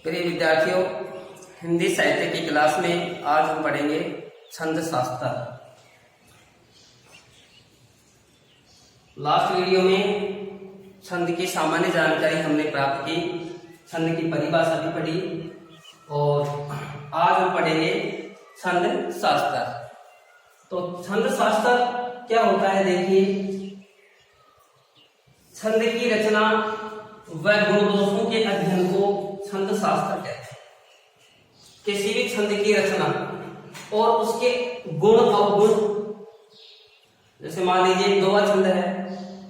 प्रिय विद्यार्थियों, हिंदी साहित्य की क्लास में आज हम पढ़ेंगे छंद शास्त्र। लास्ट वीडियो में छंद की सामान्य जानकारी हमने प्राप्त की, छंद की परिभाषा भी पढ़ी और आज हम पढ़ेंगे छंद शास्त्र। तो छंद शास्त्र क्या होता है? देखिए, छंद की रचना व गुण दोषों के अध्ययन को छंद शास्त्र कहते हैं। किसी भी छंद की रचना और उसके गुण अवगुण, जैसे मान लीजिए दोहा छंद है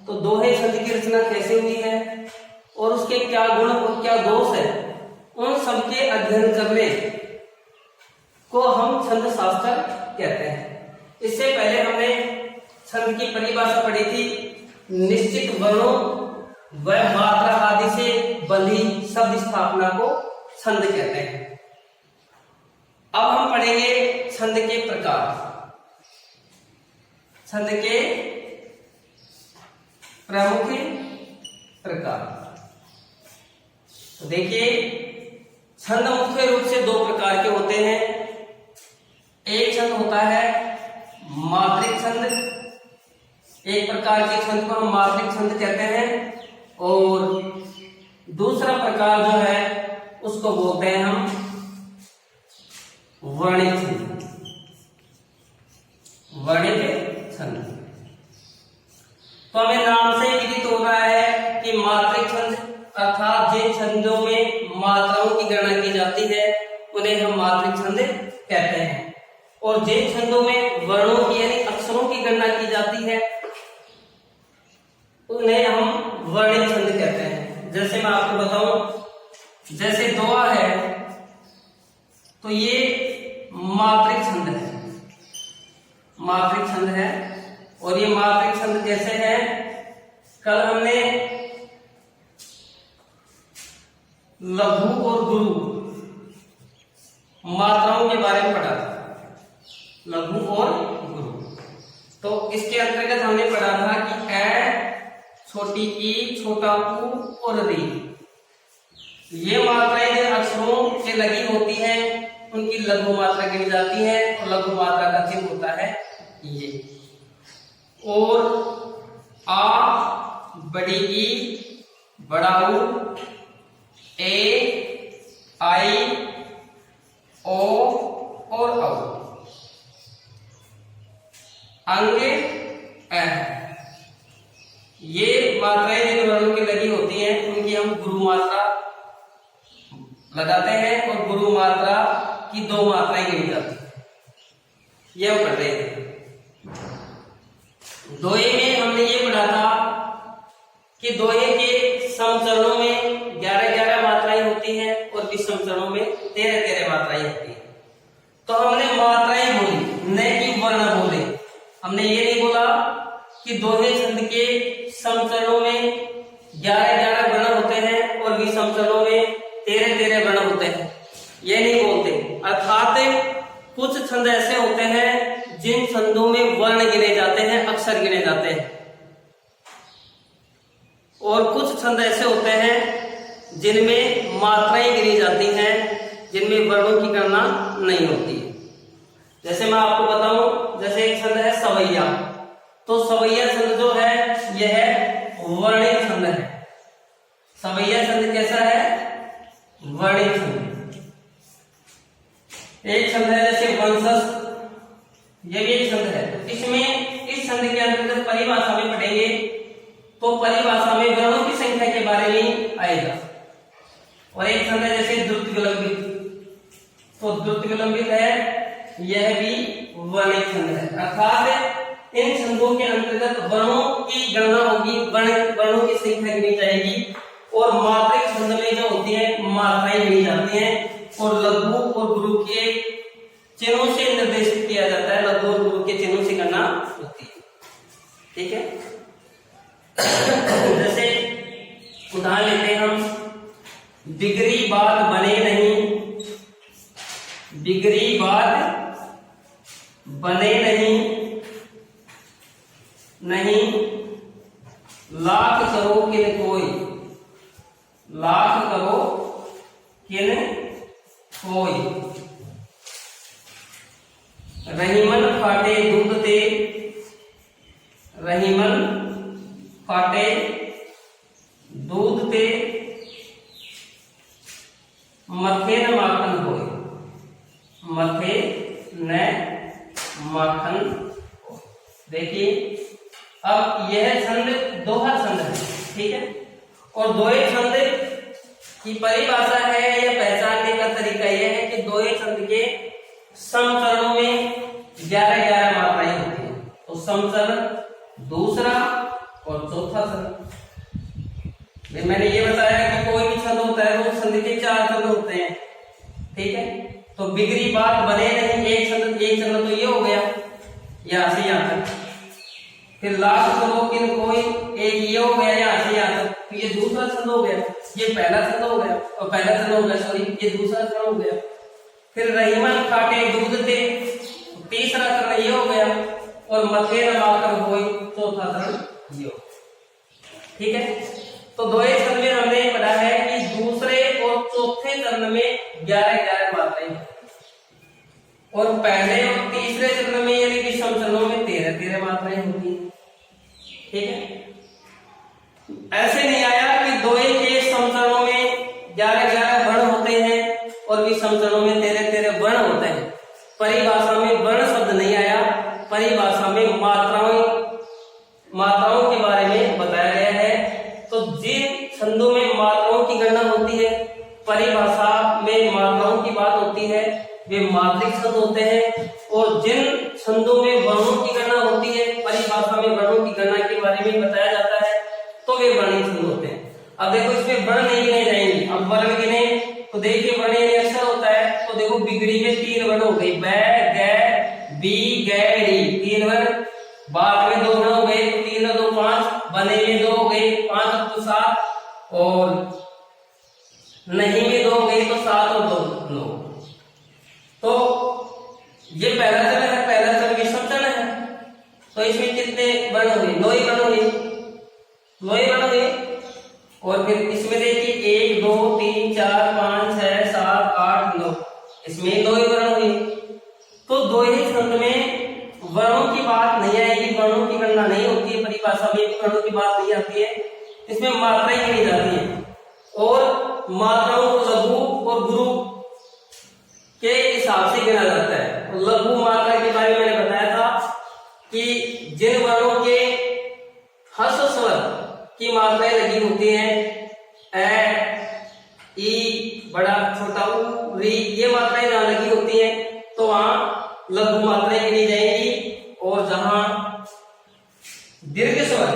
तो दोहे छंद की रचना कैसे हुई है और उसके क्या गुण और क्या दोष है, उन सब के अध्ययन करने को हम छंद शास्त्र कहते हैं। इससे पहले हमने छंद की परिभाषा पढ़ी थी, निश्चित वर्णों व मात्रा आदि से बंधी शब्द स्थापना को छंद कहते हैं। अब हम पढ़ेंगे छंद के प्रकार। छंद के प्रमुख प्रकार। तो देखिए, छंद मुख्य रूप से दो प्रकार के होते हैं। एक छंद होता है मात्रिक छंद, एक प्रकार के छंद को हम मात्रिक छंद कहते हैं, और दूसरा प्रकार जो है उसको बोलते हैं हम वर्णित छंद। वर्णित छंद तो हमें नाम से विदित हो रहा है कि मात्रिक छंद अर्थात जिन छंदों में मात्राओं की गणना की जाती है उन्हें हम मात्रिक छंद कहते हैं, और जिन छंदों में वर्णों की यानी अक्षरों की गणना की जाती है उन्हें हम वर्णित छंद कहते हैं। जैसे मैं आपको बताऊं, जैसे दोहा है तो ये मात्रिक छंद है, मात्रिक छंद है। और ये मात्रिक छंद कैसे है? कल हमने लघु और गुरु मात्राओं के बारे में पढ़ा था, लघु और गुरु। तो इसके अंतर्गत हमने पढ़ा था कि ए, छोटी ई, छोटा ऊ और री, ये मात्राएं जो अक्षरों से लगी होती हैं उनकी लघु मात्रा गिनी जाती है, और लघु मात्रा का चिन्ह होता है ये। और आ, बड़ी ई, बड़ा ऊ, ए, आई, ओ और औ, अंग, ए, ये मात्राएं जिन वर्णों की लगी होती हैं उनकी हम गुरु मात्रा लगाते हैं, और गुरु मात्रा की दो मात्राएं गिनी जाती हैं। ये हम पढ़ रहे थे। दोहे में हमने ये पढ़ा था कि दोहे के समचरणों में 11-11 मात्राएं होती हैं और विषम चरणों में 13-13 मात्राएं होती हैं। तो हमने मात्राएं बोली, न कि वर्ण बोले। हमने ये नहीं बोला कि दोहे छंद के समचरणों में 11-11 वर्ण होते हैं और विषम चरणों में 13-13 वर्ण होते हैं, ये नहीं बोलते। अर्थात कुछ छंद ऐसे होते हैं जिन छंदों में वर्ण गिने जाते हैं, अक्षर गिने जाते हैं, और कुछ छंद ऐसे होते हैं जिनमें मात्राएं गिनी जाती हैं, जिनमें वर्णों की गणना नहीं होती। जैसे मैं आपको बताऊं, जैसे एक छंद है सवैया, तो सवैया छंद जो है यह वर्णित छंद है। सवैया छंद कैसा है? वर्णित छंद। एक छंद है जैसे वंशज, यह भी एक छंद है। इसमें इस छंद के अंतर्गत परिभाषा में पढ़ेंगे तो परिभाषा में वर्णों की संख्या के बारे में आएगा। और एक छंद है जैसे द्रुत विलंबित, तो द्रुत विलंबित है, यह भी वर्णित छंद है। अर्थात इन छंदों के अंतर्गत वर्णों की गणना होगी, वर्णों की संख्या गिनी जाएगी, और मात्रिक छंद में जो होती है मात्राएं गिनी जाती हैं, और लघु और गुरु के चिन्हों से निर्देशित किया जाता है, लघु और गुरु के चिन्हों से गणना होती है। ठीक है। जैसे उदाहरण लेते हैं हम, बिगड़ी बात बने नहीं, बिगड़ी बात बने नहीं, लाख करो किन कोई, लाख करो किन फाटे दूध ते, रहीमन फाटे दूध ते, मथे न माखन होए, मथे न माखन। देखिए अब यह छंद दोहा छंद है, ठीक है। और दोहे छंद की परिभाषा है या पहचानने का तरीका यह है कि दोहे छंद के समचरणों में 11-11 मात्राएं होती हैं। तो समचरण, दूसरा और चौथा छंद। मैंने ये बताया कि कोई भी छंद होता है तो छंद के 4 छंद होते हैं, ठीक है। तो बिगड़ी बात बने नहीं, एक छंद तो ये हो गया यहां से यहां तक, फिर लास्ट दो किन कोई एक ये हो गया यहां से यहां तक, तो ये दूसरा छंद हो गया, ये पहला छंद हो गया, और पहला छंद हो गया सॉरी, ये दूसरा छंद हो गया। फिर रहीमन फाटे दूध ते, तीसरा चरण ये हो गया, और मथे न माखन होए, चौथा चरण ये हो, ठीक है। तो दोहे छंद में हमने पढ़ा है कि दूसरे और चौथे चरण में 11-11 मात्राएं, और पहले और तीसरे चरण में यानी कि समचरणों में 13-13 मात्राएं होती हैं, ठीक है। ऐसे नहीं आया कि दोहे के समचरणों में 11-11 वर्ण होते हैं और भी समचरणों में 13-13 वर्ण होते हैं। परिभाषा में वर्ण शब्द नहीं आया, परिभाषा में मात्राओं के बारे में बताया गया है। तो जिन छंदों में मात्राओं की गणना होती है, परिभाषा में मात्राओं की बात होती है, वे मात्रिक छंद होते हैं। और जिन छंदों में वर्णों की गणना होती है, परिभाषा में वर्णों की गणना के बारे में बताया जाता है, तो वे वर्णिक छंद होते हैं। अब देखो इसमें वर्ण नहीं गिने जाएंगे, अब वर्ण गिने तो देखिए वर्ण यानी अक्षर होता है, तो देखो बिगड़ी में 3 वर्ण हो गए, बै गै बी गै री, 3 वर्ण। बात में 2 वर्ण हो गए, 3 और 2 5, बने में 2 हो गए, 5 और 2 7, और नहीं में 2 हो गए तो 7 और 2 9। तो ये पहला चरण है, पहला चरण विषम चरण है, तो इसमें कितने वर्ण हुए? 9 ही वर्ण हुए, 9 ही वर्ण हुए। और फिर इसमें देखिए 1 2 3 4 5 6 7 8 9, इसमें 9 ही वर्ण हुए। तो दोहे छंद में वर्णों की बात नहीं आएगी, वर्णों की गणना नहीं होती है, परिभाषा में वर्णों की बात नहीं आती है, इसमें मात्राएं गिनी जाती हैं। और मात्राओं को लघु और गुरु के हिसाब से गिना जाता है। लघु मात्रा के बारे में मैंने बताया था कि जिन वर्णों के ह्रस्व स्वर की मात्राएं लगी होती हैं, ए ई बड़ा छोटा उ री, ये मात्राएं जहां लगी होती हैं तो वहां लघु मात्राएं गिनी जाएंगी। और जहां दीर्घ स्वर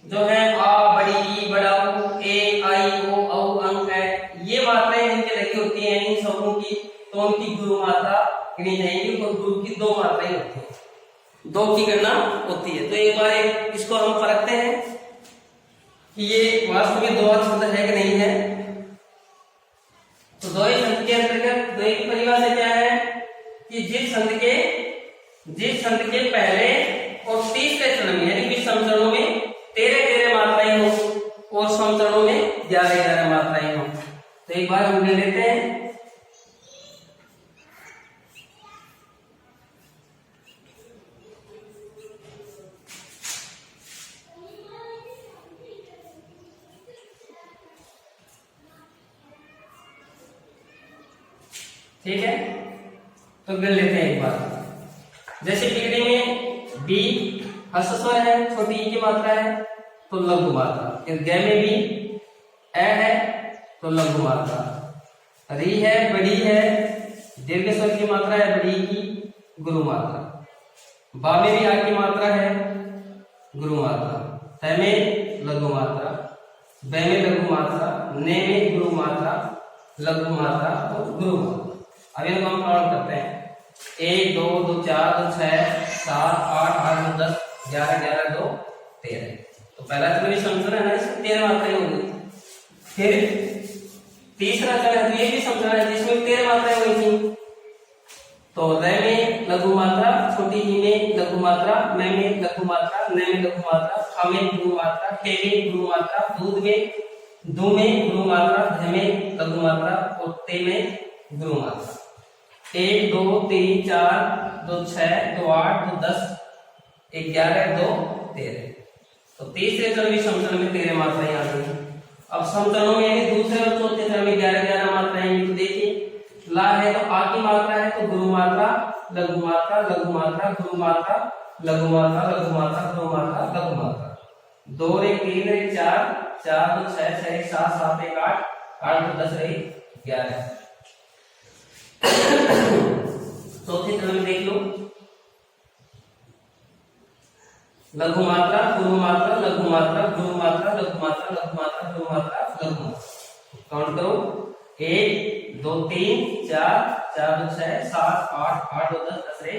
जो है आ बड़ी ई बड़ा उ ए आई ओ औ अंग है, ये मात्राएं जिनके लगी होती हैं इन शब्दों की, तो उनकी गुरु मात्रा गिनी जाएंगी। और गुरु की 2 मात्राएं होती हैं, 2 की गणना होती है। तो एक बार इसको हम परखते हैं कि ये वास्तव में दोहा छंद है कि नहीं है। तो दोहे छंद के अंतर्गत दोहे की परिभाषा क्या है कि जिस छंद के पहले और तीसरे चरण में यानी कि समचरणों में 13-13 मात्राएं हो और समचरणों में 11-11 मात्राएं हो। तो एक बार हम ले लेते हैं। ठीक है, तो गिन लेते हैं एक बार। जैसे बिगड़ी में बी ह्रस्व स्वर है, छोटी ई की मात्रा है तो लघु मात्रा। फिर गै में भी ए है तो लघु मात्रा। री है, बड़ी है, दीर्घ स्वर की मात्रा है, बड़ी की गुरु मात्रा। बा में भी आ की मात्रा है, गुरु मात्रा। तय में लघु मात्रा, बै में लघु मात्रा, ने में गुरु मात्रा, लघु मात्रा और गुरु मात्रा। अब इनको हम काउंट करते हैं, 1 2 2 4 2 6 7 8 8 9 10 11 11 2 13। तो पहला चरण समचरण है ना, इसमें 13 मात्राएं होंगी। फिर तीसरा चरण है, ये भी समचरण है जिसमें 13 मात्राएं हुई थी। तो रे में लघु मात्रा, छोटी ई में लघु मात्रा, मैं में लघु मात्रा, न में लघु मात्रा, ख में गुरु मात्रा, खे में गुरु मात्रा, दूध में दू में गुरु मात्रा, ध में लघु मात्रा और ते में गुरु मात्रा। 1 2 3 4 2 6 2 8 2 10 11 2 13। तो तीसरे चरण विषम चरण में 13 मात्राएं आ गई। अब समचरणों में यानी दूसरे और चौथे चरण में 11 11 मात्राएं हैं। तो देखिए ला है तो आ की मात्रा है तो गुरु मात्रा लघु मात्रा लघु मात्रा गुरु मात्रा लघु मात्रा लघु मात्रा गुरु मात्रा लघु मात्रा। 2 रे 3 रे 4 4 2 6 6 1 7 7 1 8 8 2 10 रे 11। चौथे चरण में देख लो लघु मात्रा गुरु मात्रा लघु मात्रा गुरु मात्रा लघु मात्रा लघु मात्रा गुरु मात्रा लघु मात्रा। काउंट करो 1 2 3 4 4 2 6 7 8 8 2 10 10 रे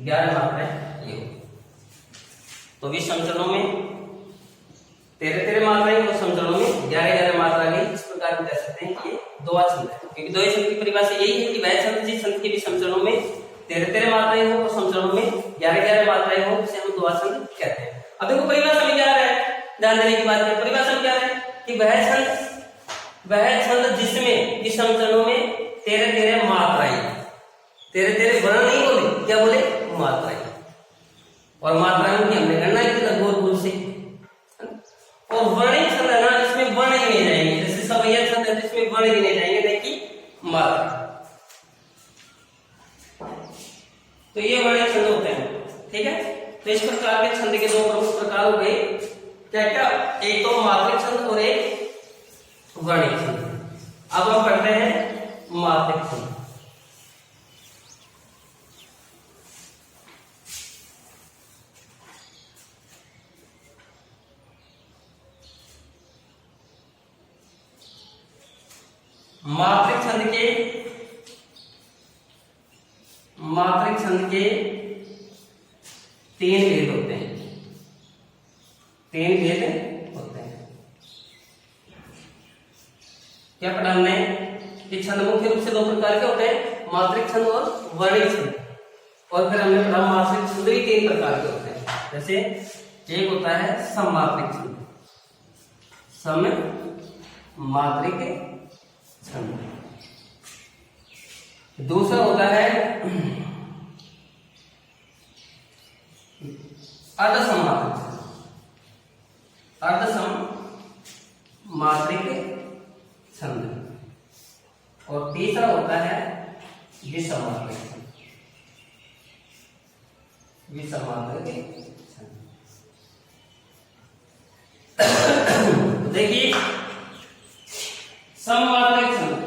11 मात्राएं ये हो। तो भी समचरणों में 13 13 मात्राएं और समचरणों में 11 11 मात्रा के इस प्रकार हम कह सकते हैं कि ये द्वय छंद है। क्योंकि द्वय छंद की परिभाषा यही है कि वह छंद जिस छंद के भी समचरणों में 13 13 मात्राएं हो और समचरणों में 11 11 मात्राएं हो उसे हम द्वय छंद कहते हैं। अब देखो परिभाषा में क्या है, ध्यान देने की बात है। परिभाषा में क्या है कि वह छंद जिसमें कि समचरणों में 13 13 मात्राएं 13 13 वर्ण नहीं बोले, क्या बोले मात्राएं। और मात्राओं की हमने गणना की लघु और गुरु से। और वर्णिक छंद है ना, इसमें वर्ण गिने जाएंगे। जैसे सवैया छंद है जिसमें वर्ण गिने जाएंगे नहीं कि मात्रा। तो ये वर्णिक छंद होते हैं, ठीक है। तो इस प्रकार के छंद के दो प्रमुख प्रकार हो गए, क्या क्या, एक तो मात्रिक छंद और एक वर्णिक छंद। अब हम पढ़ते हैं मात्रिक छंद। मात्रिक छंद के 3 भेद होते हैं। 3 भेद होते हैं। क्या पढ़ा हमने कि छंद मुख्य रूप से 2 प्रकार के होते हैं, मात्रिक छंद और वर्णिक छंद। और फिर हमने पढ़ा मात्रिक छंद भी 3 प्रकार के होते हैं। जैसे एक होता है सममात्रिक छंद, सममात्रिक छंद। दूसरा होता है अर्धसममात्रिक छंद, अर्धसममात्रिक छंद। और तीसरा होता है विषममात्रिक छंद, विषममात्रिक छंद। तो देखिए सममात्रिक छंद,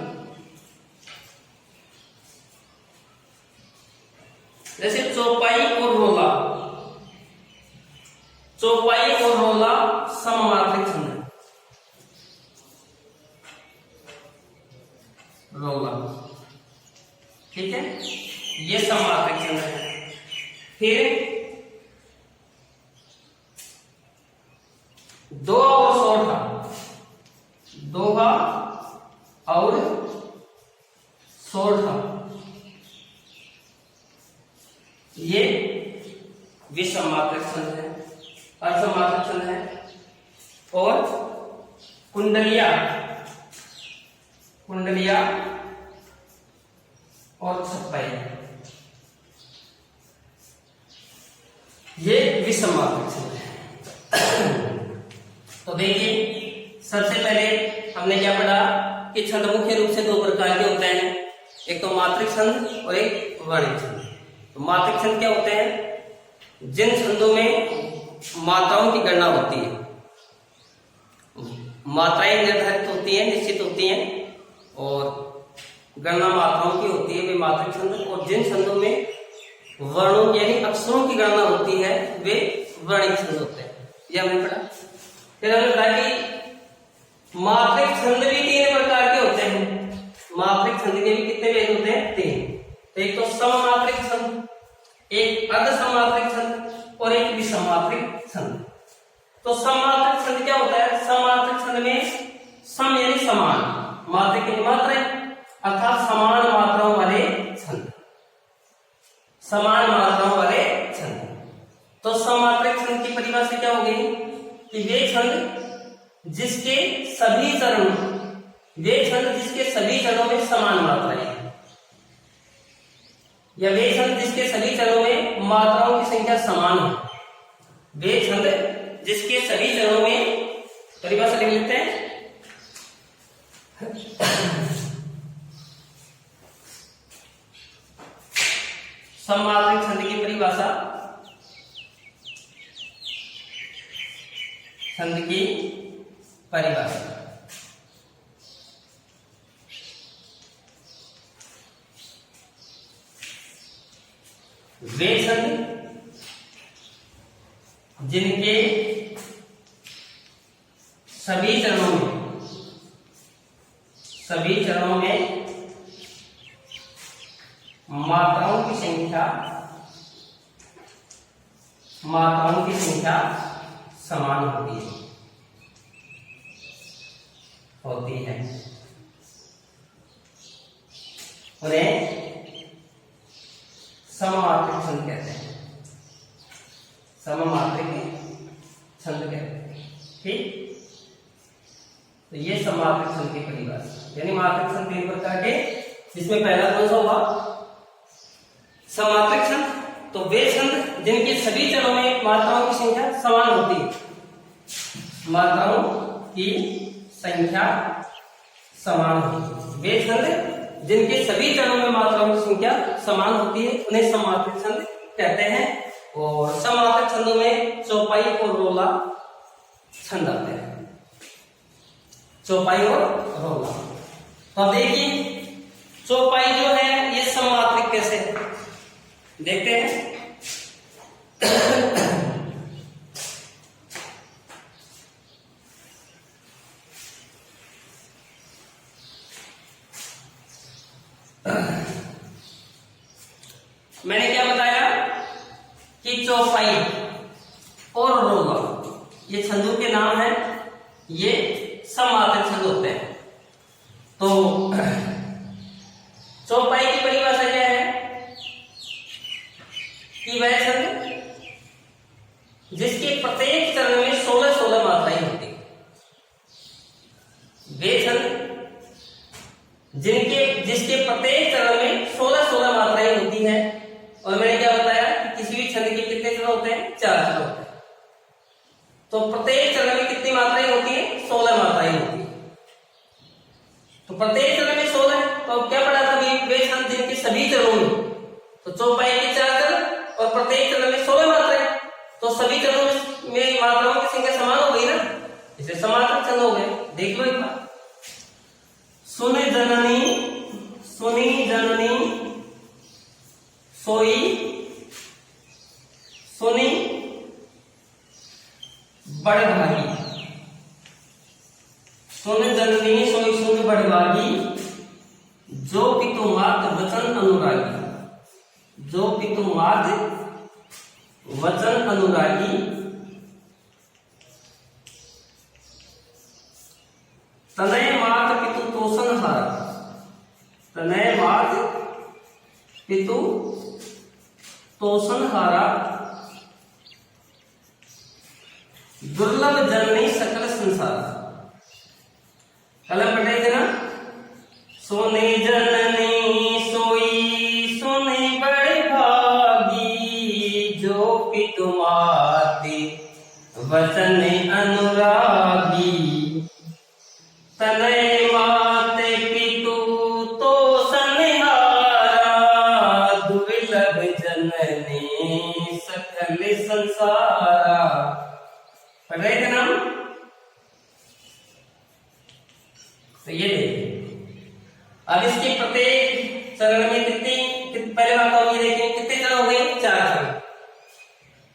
जैसे चौपाई और रोला, चौपाई और रोला सममात्रिक छंद है। रोला, ठीक है, ये सममात्रिक छंद है। फिर दोहा और सोरठा, दोहा और सोरठा ये विषममात्रिक छंद है, अर्धसममात्रिक छंद है। और कुंडलिया, कुंडलिया और छप्पाई ये विषममात्रिक छंद है। तो देखिए सबसे पहले हमने क्या पढ़ा कि छंद मुख्य रूप से 2 प्रकार के होते हैं, एक तो मात्रिक छंद और एक वर्णिक छंद। तो मात्रिक छंद क्या होते हैं, जिन छंदों में मात्राओं की गणना होती है, मात्राएं निर्धारित होती हैं, निश्चित होती हैं और गणना मात्राओं की होती है, वे मात्रिक छंद। और जिन छंदों में वर्णों यानी अक्षरों की गणना होती है वे वर्णिक छंद होते हैं। यह हमने पढ़ा। फिर हमने पढ़ा कि मात्रिक छंद भी 3 प्रकार के होते हैं। मात्रिक छंद के भी कितने भेद होते हैं, 3। तो एक तो सममात्रिक छंद, एक अर्धसममात्रिक छंद और एक विषममात्रिक छंद। तो सममात्रिक छंद क्या होता है, सममात्रिक छंद में सम यानी समान, मात्रिक यानी मात्राएं अर्थात समान मात्राओं वाले छंद, समान मात्राओं वाले छंद। तो सममात्रिक छंद की परिभाषा क्या होगी कि वे छंद जिसके सभी चरणों, वे छंद जिसके सभी चरणों में समान मात्राएं हैं। या वे छंद जिसके सभी चरणों में मात्राओं की संख्या समान हो। वे छंद जिसके सभी चरणों में, परिभाषा लिख लेते हैं, सममात्रिक छंद की परिभाषा, छंद की परिभाषा वे छंद जिनके सभी चरणों में मात्राओं की संख्या समान होती है उन्हें सममात्रिक छंद कहते हैं। सममात्रिक छंद कहते हैं। ठीक, तो ये सममात्रिक छंद की परिभाषा, यानी मात्रिक छंद 3 प्रकार के, जिसमें पहला कौन सा होगा, सममात्रिक छंद। तो वे छंद जिनके सभी चरणों में मात्राओं की संख्या समान होती है, मात्राओं की संख्या समान होती है। वे छंद जिनके सभी चरणों में मात्राओं की संख्या समान होती है उन्हें सममात्रिक छंद कहते हैं। और सममात्रिक छंदों में चौपाई और रोला छंद आते हैं, चौपाई और रोला। तो देखिए चौपाई जो है ये सममात्रिक कैसे है, देखते हैं। मैंने क्या बताया कि चौपाई और रोला ये छंदों के नाम हैं, ये सममात्रिक छंद होते हैं। तो चौपाई की परिभाषा क्या है कि वह छंद जिसके प्रत्येक चरण में 16-16 मात्राएं होती है। वे छंद जिसके प्रत्येक चरण में 16-16 मात्राएं होती है। और मैंने क्या बताया कि किसी भी छंद के कितने चरण होते हैं, 4 चरण होते हैं। तो प्रत्येक चरण में कितनी मात्राएं होती है, 16 मात्राएं होती है। तो प्रत्येक चरण में 16 है, तो क्या पढ़ा था वे छंद जिनके सभी चरणों में, तो चौपाई के 4 चरण और प्रत्येक चरण में 16 मात्राएं, तो सभी चरणों में मात्राओं की संख्या समान हो गई ना, इसे समात्रिक छंद हो गए। देख लो एक बार, सुनि जननी सोई सुनी बड़भागी, सुन जननी सोई सुन बड़भागी, जो पितु मात वचन अनुरागी, जो पितु मात वचन अनुरागी, तनय मात पितु तोषण हारा, तनय मात पितु तोषण हारा, दुर्लभ जननी सकल संसार। कलम पढ़े थे ना, सोने जननी सोई सोने बड़े भागी, जो पितु माते वचन अनुरागी, तनय माते पितु तोषण हारा, दुर्लभ जननी सकल संसारा। पढ़ रहे थे ना? तो ये देखिए, अब इसके प्रत्येक चरण में कितनी पहले बात होगी, देखिए कितने चरण हो गए, 4 चरण,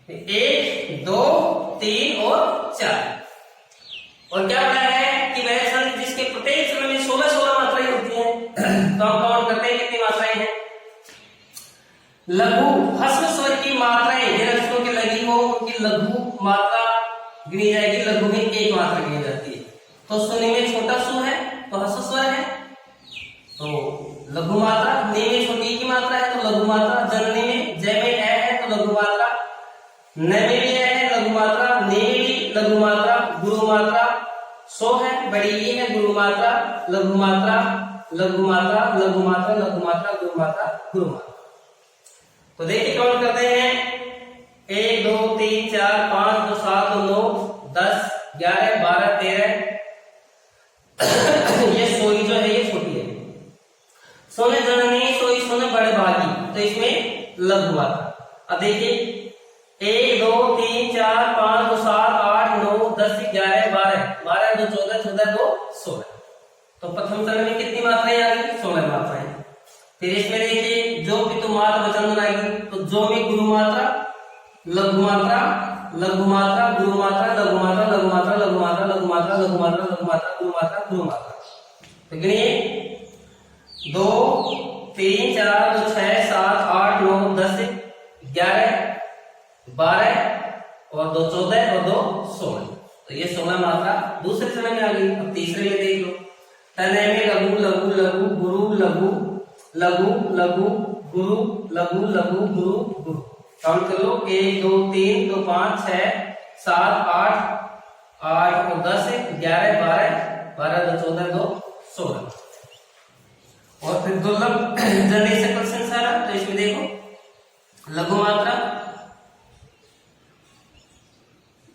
1, 2, 3 और 4। और क्या पता है कि वह छंद जिसके प्रत्येक चरण में 16-16 मात्राएं होती हैं। तो हम काउंट करते हैं कितनी मात्राएं हैं। लघु ह्रस्व स्वर की मात्राएं, जिन अक्षरों की लगी हो उनकी लघु मात्रा गिनी जाएगी, लघु में 1 मात्रा गिनी जाती है। तो सुनि में छोटा सु है तो ह्रस्व स्वर है, तो लघु मात्रा। ने में छोटी की मात्रा है तो लघु मात्रा। जननी में जय में ए है तो लघु मात्रा। न में भी ए है लघु मात्रा। ने में भी लघु मात्रा गुरु मात्रा। सो है बड़ी ई है गुरु मात्रा लघु मात्रा लघु मात्रा लघु मात्रा लघु मात्रा गुरु मात्रा गुरु मात्रा। तो देखिए काउंट करते हैं, 1 2 3 4 5 2 7 2 9 10 11 12 13 ये सोई जो है ये छोटी है। सोने जननी सोई सोने बड़े भागी, तो इसमें लघु मात्रा। अब देखिए 1 2 3 4 5 2 7 8 9 10 11 12 12 2 14 14 2 16। तो प्रथम चरण में कितनी मात्राएं आ गई? 16 मात्राएं। फिर इसमें देखिए जो पितु मात्रा वचन आएगी, तो जो में गुरु मात्रा लघु मात्रा लघु मात्रा गुरु मात्रा लघु मात्रा लघु मात्रा लघु मात्रा लघु मात्रा लघु मात्रा लघु मात्रा गुरु मात्रा गुरु मात्रा। तो गिनिए 2 3 4 2 6 7 8 9 10 11 12 और 2 14 और 2 16। तो ये 16 मात्रा दूसरे चरण में आ गई। अब तीसरे में देख लो, तने में लघु लघु लघु गुरु लघु लघु लघु गुरु लघु लघु गुरु गुरु। काउंट कर लो, 1 2 3 2 5 6 7 8 8 और 10 11 12 12 2 14 2 16। और फिर दुर्लभ जननी सकल संसार, तो इसमें देखो लघु मात्रा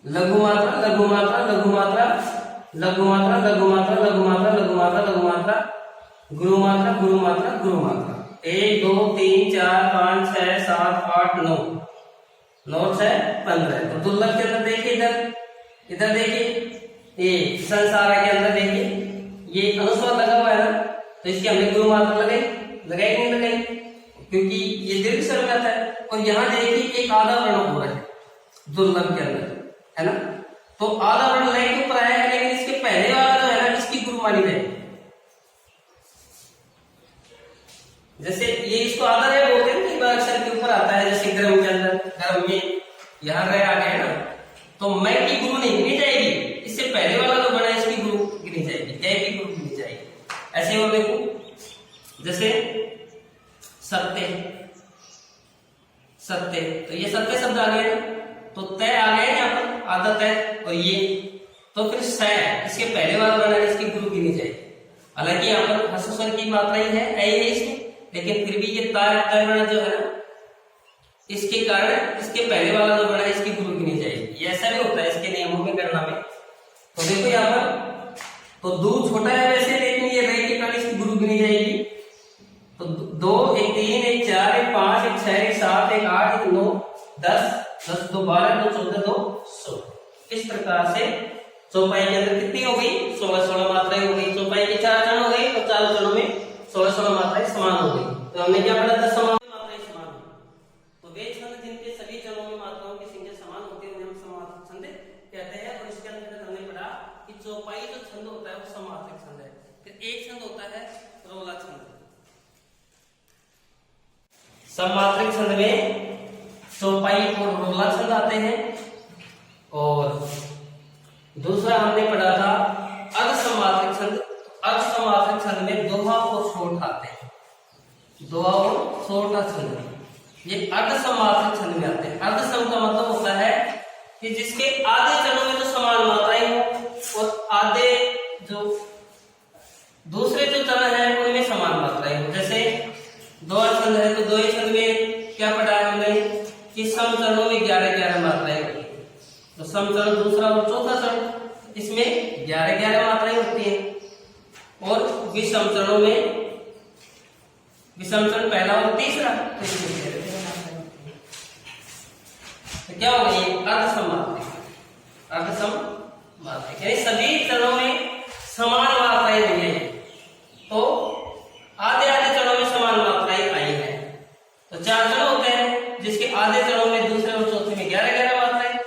लघु मात्रा लघु मात्रा लघु मात्रा लघु मात्रा लघु मात्रा लघु मात्रा लघु मात्रा लघु मात्रा गुरु मात्रा गुरु मात्रा गुरु मात्रा। 1 2 3 4 5 6 7 8 9 9 6 15। तो दुर्लभ के अंदर देखिए, इधर देखिए ये संसार के अंदर देखिए ये अनुस्वार लगा हुआ है ना, तो इसकी हमने गुरु मात्रा लगाई नहीं लगाई, क्योंकि ये दीर्घ स्वर में आता है। और यहाँ देखिए एक आधा वर्ण हो रहा है दुर्लभ के अंदर, है ना। तो आधा वर्ण लय के ऊपर आया है, लेकिन इसके पहले वाला जो है ना इसकी गुरु मानी जाएगी। जैसे ये इसको आधा रह बोलते हैं, एक बार अक्षर के ऊपर आता है, जैसे गर्म के अंदर गर्म में यहाँ रह आ गया ना, तो मैं की गुरु नहीं गिनी जाएगी, इससे पहले वाला जो बना है इसकी गुरु गिनी जाएगी, जय की गुरु गिनी जाएगी। ऐसे और देखो जैसे सत्य सत्य, तो ये सत्य शब्द आ गया ना, तो तय आ गया यहाँ पर आधा तय, और ये तो फिर स इसके पहले वाला बना है इसकी गुरु गिनी जाएगी। हालांकि यहाँ पर हस्व की मात्रा ही है ऐ है इसमें, लेकिन फिर भी ये तय जो है ना इसके कारण इसके पहले वाला जो बना है इसकी गुरु गिनी जाएगी। ये ऐसा भी होता है इसके नियमों में गणना में। तो देखो यहाँ पर तो दूर छोटा है वैसे, लेकिन ये रही के कारण इसकी गुरु गिनी जाएगी। तो 2 1 3 1 4 1 5 1 6 1 7 1 8 1 9 10 10 2 12 2 14 2 16। इस प्रकार से चौपाई के अंदर कितनी हो गई? 16 मात्राएं हो गई। चौपाई के 4 चरण हो गए, तो 4 चरणों में 16 मात्राएं समान हो गई। तो हमने क्या पढ़ा था? समान मात्राएं समान। तो वे छंद जिनके सभी चरणों में मात्राओं की संख्या समान होती है उन्हें हम समात्रिक छंद कहते हैं। और इसके अंतर्गत हमने पढ़ा कि चौपाई जो छंद होता है वो समात्रिक छंद है। फिर एक छंद होता है रोला छंद। समात्रिक छंद में चौपाई और रोला छंद आते हैं। और दूसरा हमने पढ़ा था अर्धसमात्रिक छंद। अर्धसमात्रिक छंद में दोहा और छोट आते हैं। दोहा और छोटा छंद ये अर्धसमात्रिक छंद में आते हैं। अर्धसम का मतलब होता है कि जिसके आधे चरणों में तो समान मात्राएं हो और आधे जो दूसरे जो चरण है उनमें समान मात्राएं हो। जैसे दोहा छंद है तो दोहे छंद में क्या पढ़ा है हमने कि सम चरणों में 11-11 मात्राएं होती है। तो सम चरण दूसरा और चौथा चरण इसमें 11-11 मात्राएं होती हैं। और विषम चरणों में विषम चरण पहला और तीसरा तो क्या होगा? ये अर्धसम मात्रा। अर्धसम मात्रा यानी सभी चरणों में समान मात्राएं नहीं है, तो आधे आधे चरणों में समान मात्राएं आई है। तो 4 चरण होते हैं जिसके आधे चरणों में दूसरे और चौथे में 11-11 मात्राएं,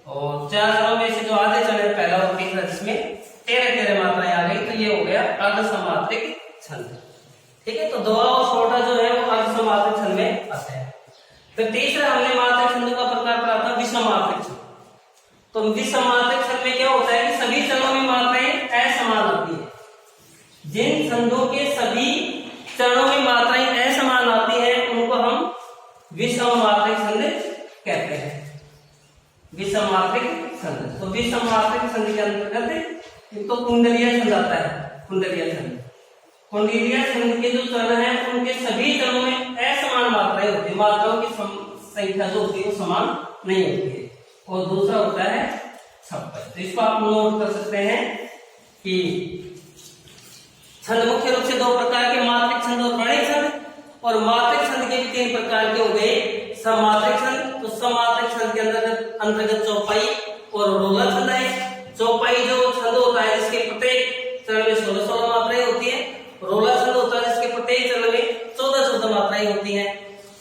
और 4 चरणों में से जो आधे चरण पहला और तीसरा जिसमें 13-13 मात्राएं आ गई, तो ये हो गया अर्धसमात्रिक छंद। ठीक है, तो दोहा और छोटा जो है वो अर्धसमात्रिक छंद में आते हैं। फिर तीसरा हमने मात्रिक छंदों का प्रकार पढ़ा था विषमात्रिक छंद। तो विषमात्रिक छंद में क्या होता है कि सभी चरणों में मात्राएं असमान होती है। जिन छंदों के सभी चरणों में मात्राएं असमान आती है उनको हम विषमात्रिक छंद कहते हैं। विषमात्रिक छंद। तो विषमात्रिक छंद के अंतर्गत तो कुंडलीय छंद आता है। कुंडलीय छंद कुंडलीय छंद के जो चरण हैं उनके सभी चरणों में असमान मात्राएं होती है, मात्राओं की संख्या जो होती है वो समान नहीं होती है। और दूसरा होता है छप्पन। तो इसको आप नोट कर सकते हैं कि छंद मुख्य रूप से दो प्रकार के, मात्रिक छंद और वर्णिक छंद। और मात्रिक छंद के भी तीन प्रकार के हो गए, समात्रिक छंद। तो समात्रिक छंद के अंतर्गत चौपाई और रोला छंद है। चौपाई जो छंद होता है जिसके प्रत्येक चरण में 16-16 मात्राएं होती है, रोला छंद होता है जिसके प्रत्येक चरण में 14-14 मात्राएं होती हैं।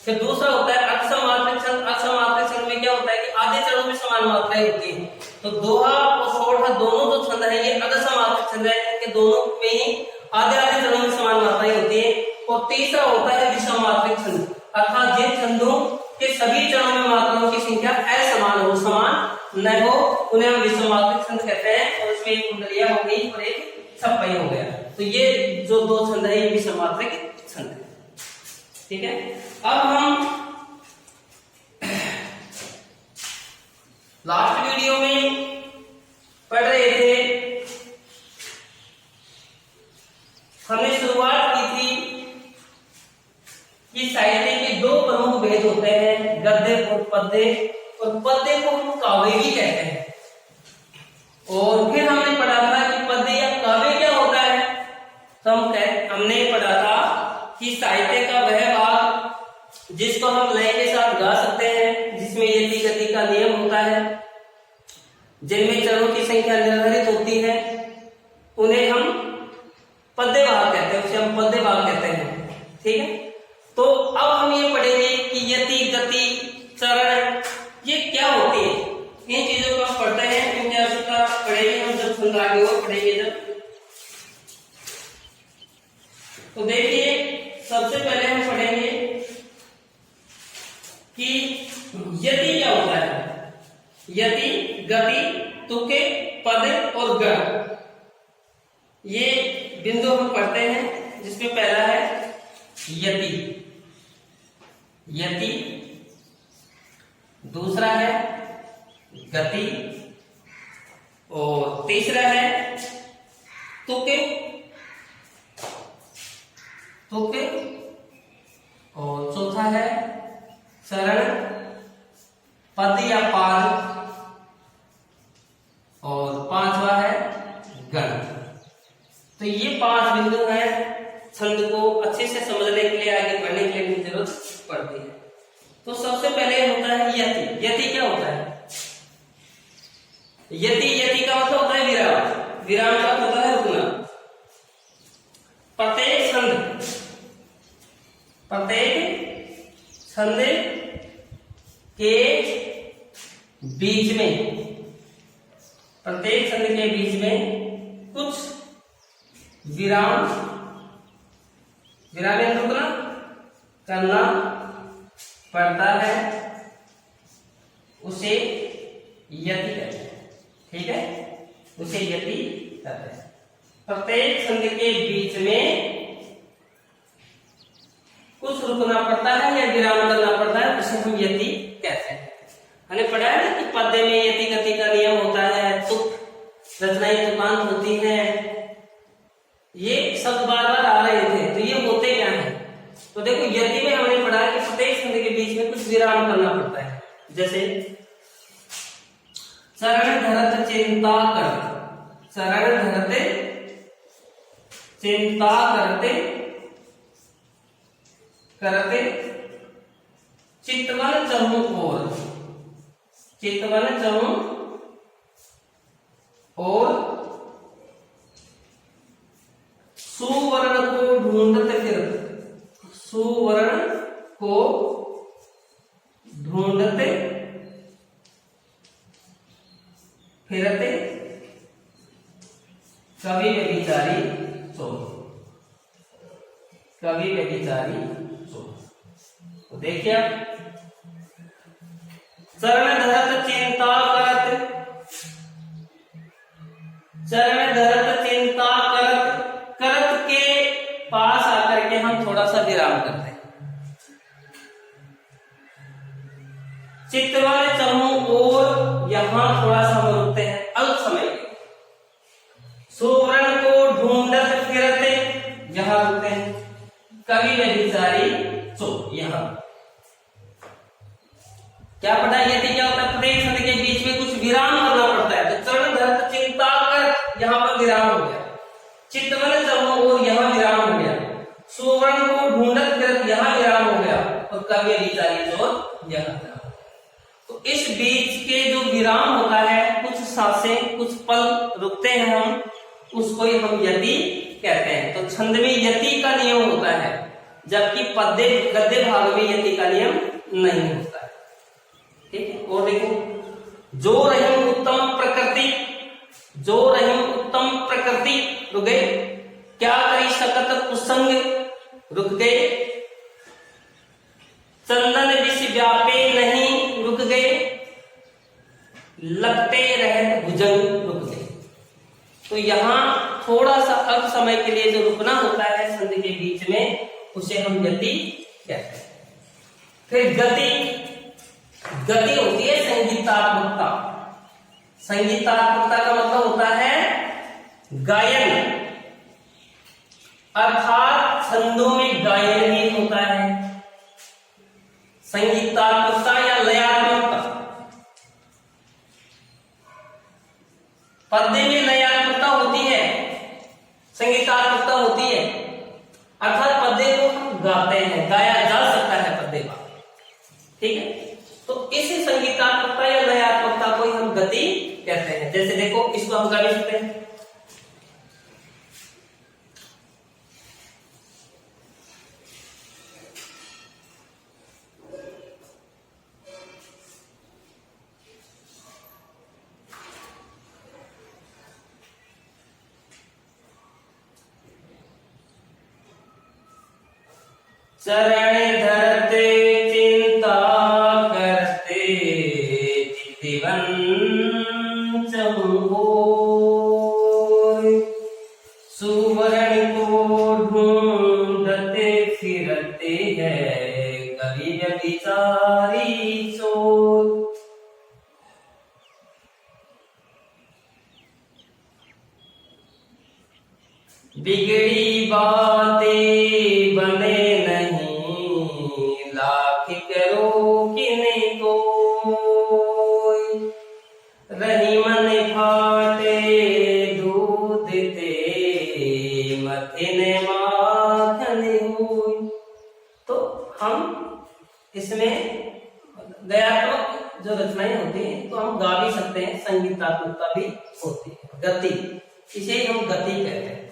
फिर दूसरा होता है अक्षमात्रिक छंद। अक्षमात्रिक छंद में क्या होता है कि आधे चरणों में समान मात्राएं होती हैं। तो दोहा और सोरठा दोनों जो छंद है ये अक्षमात्रिक छंद है, इनके दोनों में ही आधे आधे चरणों में समान मात्राएं होती है। और तीसरा होता है विषमात्रिक छंद, अर्थात जिन छंदों के सभी चरणों में मात्राओं की संख्या असमान हो, समान न हो, उन्हें हम विषमात्रिक छंद कहते हैं। और इसमें एक कुंडलिया हो गई और एक छप्पई हो गया। तो ये जो दो छंद है ये विषमात्रिक छंद है। ठीक है, अब हम लास्ट वीडियो में पढ़ रहे थे, हमने शुरुआत की थी कि साहित्य के दो प्रमुख भेद होते हैं, गद्य और पद्य। और पद्य को हम काव्य भी कहते हैं। और फिर हमने पढ़ा था कि पद्य या काव्य क्या होता है। तो हमने पढ़ा था कि साहित्य का वह भाग जिसको हम लय के साथ गा सकते हैं, जिसमें यति गति का नियम होता है, जिनमें चरणों की संख्या निर्धारित होती है, उन्हें हम पद्य भाग कहते हैं, उसे हम पद्य भाग कहते हैं। ठीक है, तो अब हम ये पढ़ेंगे कि यति गति चरण ये क्या होती है। इन चीजों को हम पढ़ते हैं, इनकी आवश्यकता पढ़ेंगे हम जब छंद आगे और पढ़ेंगे जब। तो देखिए, सबसे पहले हम पढ़ेंगे कि यति क्या होता है। यति, गति, तुके, पद और गण, ये बिंदु हम पढ़ते हैं, जिसमें पहला है यति। यति, दूसरा है गति, और तीसरा है तुके, तुके, और चौथा है चरण, पद या पाद, और पांचवा है गण। तो ये 5 बिंदु हैं छंद को अच्छे से समझने के लिए, आगे बढ़ने के लिए जरूरत पड़ती है। तो सबसे पहले होता है यति। यति क्या होता है। यति, यति का मतलब होता है विराम। विराम का होता है रुकना। प्रत्येक छंद, प्रत्येक छंद के बीच में, प्रत्येक छंद के बीच में कुछ विराम, विराम या रुकना करना पड़ता है, उसे यति कहते हैं। ठीक है, उसे यति कहते हैं। प्रत्येक छंद के बीच में कुछ रुकना पड़ता है या विराम करना पड़ता है, उसे हम यति कहते हैं। हमने पढ़ा है ना कि पद्य में यति गति का नियम होता है, तुक, रचनाएं तुकांत होती है। ये शब्द बार बार आ रहे थे, तो ये होते क्या है। तो देखो, यति में हमने पढ़ा कि प्रत्येक छंद के बीच में कुछ विराम करना पड़ता है। जैसे चरण धरत चिंता करते, चरण धरते चिंता करते करते चितवन चहु और, चितवन चहु और सुवर्ण को ढूंढते फिरते, सुवर्ण को ढूंढते फिरते कवि व्यभिचारी चोर, कवि व्यभिचारी चोर। तो देखिए आप, चरण धरत चिंता करत, चरण धरत चिंता करत, करत के पास आकर के हम थोड़ा सा विराम करते हैं। चितवन चहु और, यहां थोड़ा सा हम रुकते हैं अल्प समय के। सुवर्ण को ढूंढत फिरते, यहां कवि व्यभिचारी चोर। यहाँ क्या पढ़ा, यदि क्या होता है प्रत्येक छंद के बीच में कुछ विराम करना पड़ता है, तो चरण धरत चिंता कर, यहाँ पर विराम हो गया, चितवन चमो और यहाँ विराम हो गया, सुवर्ण को ढूंढत फिरत यहाँ विराम हो गया, और कवि व्यभिचारी चोर यहाँ विराम। तो इस बीच के जो विराम होता है, कुछ सांसें कुछ पल रुकते हैं हम, उसको ही हम यति कहते हैं। तो छंद में यति का नियम होता है, जबकि पद्य गद्य भाग में यति का नियम नहीं होता है। ठीक है, और देखो, जो रही उत्तम प्रकृति, जो रही उत्तम प्रकृति रुक गए, क्या करी सकत कुसंग रुक गए, चंदन विष व्यापे नहीं रुक गए, लगते रह भुजंग रुक गए। तो यहाँ थोड़ा सा अल्प समय के लिए जो रुकना होता है छंद के बीच में, उसे हम यति कहते हैं। फिर गति, गति होती है संगीतात्मकता। संगीतात्मकता का मतलब होता है गायन, अर्थात छंदों में गायन ही होता है। संगीतात्मकता या लयात्मकता, पद्य में लयात्मकता होती है, संगीतात्मकता होती है, अर्थात पद्य को हम गाते हैं, गाया जा सकता है पद्य का। ठीक है, तो इस संगीतात्मकता या लयात्मकता को हम गति कहते हैं। जैसे देखो, इसको हम गा भी सकते हैं, चरण धरते चिंता करते, चितिवन चहुओ, सुवर्ण को ढूंढते फिरते हैं, कवि व्यभिचारी चोर। बिगड़ी बातें बने नहीं, लाख करो किने कोई, रही मन फाटे दूध ते, मथिने माखन होई। तो हम इसमें गयात्मक जो रचनाएं होती हैं, तो हम गा भी सकते हैं, संगीतात्मकता भी होती है। गति, इसे हम गति कहते हैं,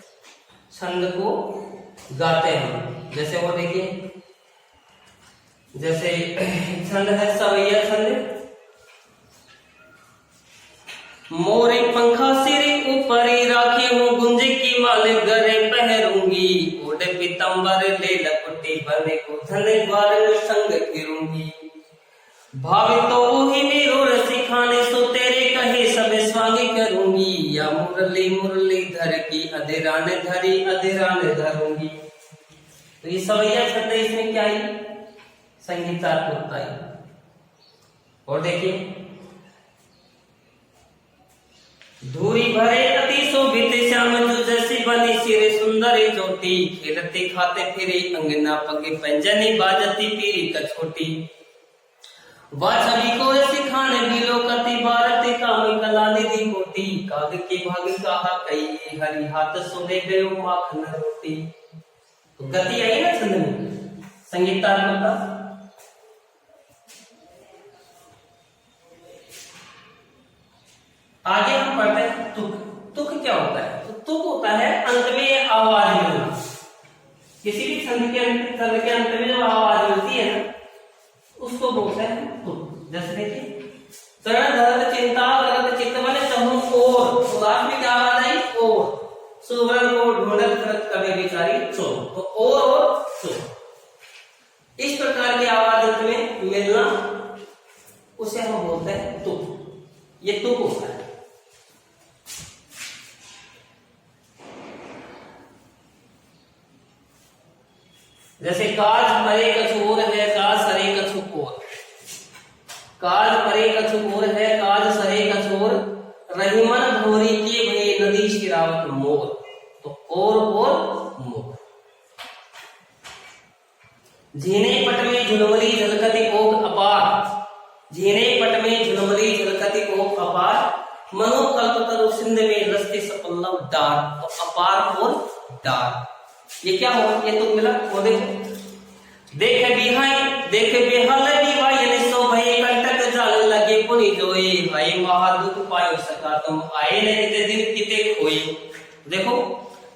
छंद को गाते हैं। जैसे वो देखिए, जैसे छंद है सवैया छंद, मोरे पंखा सिरे ऊपर राखी हूँ, गुंज की माल गरे पहरूंगी, ओढ़े पीतंबर ले लपटी बने को धने द्वार संग फिरूंगी, भावे तो ही मेरो रसी खाने, सो तेरे कहे सब स्वांगी करूंगी, या मुरली मुरली धर की अधेरान धरी अधेरान धरूंगी। तो ये सवैया छंद है, इसमें क्या है, संगीतात्मकता है। और देखिए, धूरी भरे अति शोभित श्याम जो जैसी बनी सिरे सुंदर ज्योति, खेलते खाते फिरे अंगना पगे पंजनी बाजती पीरी कछोटी, वह छवि को सिखाने बिलो कति भारत काम कला निधि कोटि, काग के भाग कहा कई हरि हाथ सोने गयो माखन रोटी। तो गति आई ना छंद में, संगीतात्मकता। आगे हम पढ़ते हैं तुक। तुक क्या होता है? तो तुक होता है अंत में आवाज मिलना। किसी भी छंद के अंत में जब आवाज मिलती है ना, उसको बोलते हैं तुक। जैसे देखिए, चरण धरत चिंता करत चित्तवन चहु ओर, उदास में क्या आवाज आई? ओर। सुवर्ण को ढूंढत करत कवि व्यभिचारी चोर। तो और चोर, इस प्रकार की आवाज अंत में मिलना, उसे हम बोलते हैं तुक। ये तुक होता है। जैसे काज परे कछुओर है, काज सरे कछुओर। काज परे कछुओर है, काज सरे कछुओर, रहीमन भोरी के भये नदी शिरावत मोर। तो और मोर। झीने पट में झुलमली झलकती ओग अपार, झीने पट में झुलमली झलकती ओग अपार, मनो कल्प तरु सिंध में रस्ते सपल्लव डार। तो अपार और डार ये क्या हुआ, ये तो मिला। वो देखो, देख बेहाल बिवायन सो भय कंटक जाल लगे पुनि जोए, भाई महादुख पायो सका तुम आए न किते दिन किते खोए। देखो,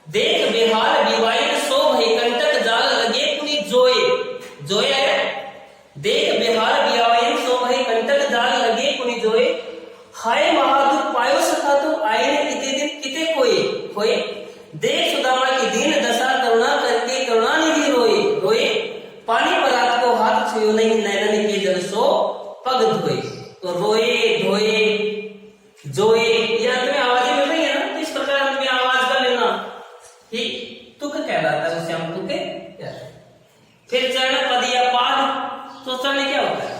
देख बेहाल बिवायन सो भय कंटक जाल लगे पुनि जोए, जोए है, देख बेहाल बिवायन सो भय कंटक जाल लगे पुनि जोए, हाय महादुख पायो सका तुम आए न किते दिन किते खोए, खोए। देख सुदामा की दीन दशा करुणा करके करुणानिधि रोए, रोए, पानी परात को हाथ छुयो नहीं नैनन के जल सो पग धोए। तो रोए धोए जोए ये अंत में आवाजें मिल रही है ना, तो इस प्रकार अंत में आवाज का मिलना ही तुक कहलाता है, उसे हम तुके कहते हैं। फिर चरण पद या पाद, तो चरण क्या होता है,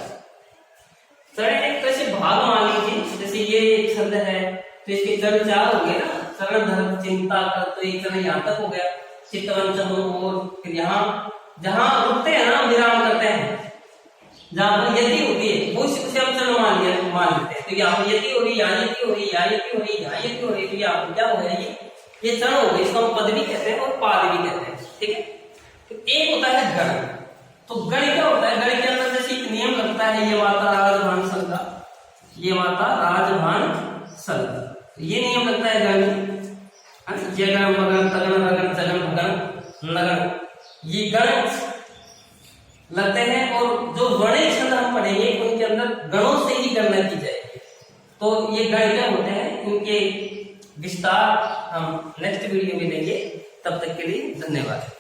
चरण एक तरह से भाग मान लीजिए, जैसे ये छंद है तो इसके चरण चार हो गए ना, चरण धर्म चिंता कर, तो एक चरण यहाँ तक हो गया, चित्तवंचन और फिर यहाँ जहां रुकते हैं ना, विराम करते हैं, जहां पर यति होती है वो उसे हम चरण मान लेते हैं। तो यहाँ पर यति हो रही, यहाँ यति हो रही, यहाँ यति हो रही, यहाँ यति हो रही, तो यहाँ पर क्या हो गया, ये चरण हो गए, इसको हम पद भी कहते हैं और पाद भी कहते हैं, ठीक है। तो एक होता है गण, तो गण क्या होता है, गण के अंदर जैसे एक नियम लगता है, ये माता राजभान संगा, ये माता राजभान संग, ये नियम लगता है गण में, जगन मगन तगन रगन जगन भगन नगन, ये गण लगते हैं। और जो वर्णित छंद हम पढ़ेंगे उनके अंदर गणों से ही गणना की जाएगी। तो ये गण क्या होते हैं, इनके विस्तार हम नेक्स्ट वीडियो में लेंगे। तब तक के लिए धन्यवाद।